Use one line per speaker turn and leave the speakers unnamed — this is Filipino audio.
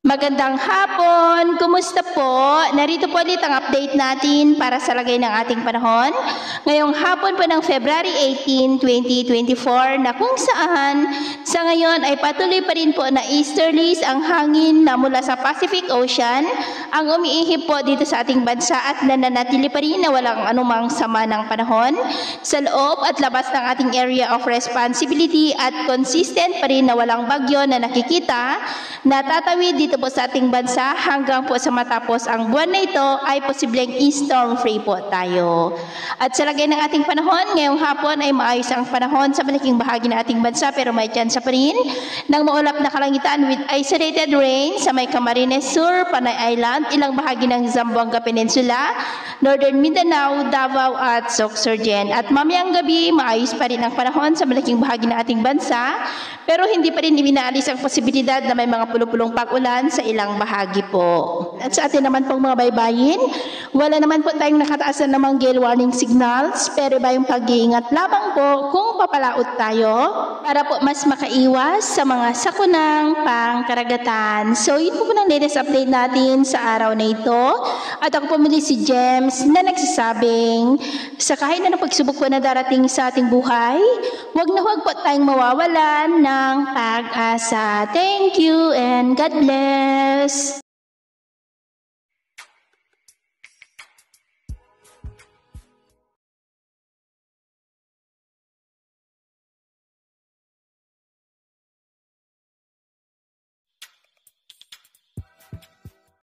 Magandang hapon! Kumusta po? Narito po ulit ang update natin para sa lagay ng ating panahon. Ngayong hapon po ng February 18, 2024 na kung saan sa ngayon ay patuloy pa rin po na easterlies ang hangin na mula sa Pacific Ocean ang umiihip po dito sa ating bansa at nananatili pa rin na walang anumang sama ng panahon sa loob at labas ng ating area of responsibility at consistent pa rin na walang bagyo na nakikita na tatawid dito po sa ating bansa hanggang po sa matapos ang buwan na ito ay posibleng storm free po tayo. At sa lagay ng ating panahon, ngayong hapon ay maayos ang panahon sa malaking bahagi ng ating bansa pero may tsansa pa rin ng maulap na kalangitan with isolated rain sa may Camarines Sur, Panay Island, ilang bahagi ng Zamboanga Peninsula, Northern Mindanao, Davao at Sorsogon. At mamayang gabi, maayos pa rin ang panahon sa malaking bahagi ng ating bansa pero hindi pa rin iminaalis ang posibilidad na may mga pulupulong pag-ulan sa ilang bahagi po. At sa atin naman pong mga baybayin, wala naman po tayong nakataasan namang gale warning signals, pero iba yung pag-iingat lamang po kung papalaot tayo para po mas makaiwas sa mga sakunang pangkaragatan. So yun po ng latest update natin sa araw na ito. At ako po muli si James na nagsasabing sa kahit na pagsubok po na darating sa ating buhay, huwag na huwag po tayong mawawalan ng pag-asa. Thank you and God bless.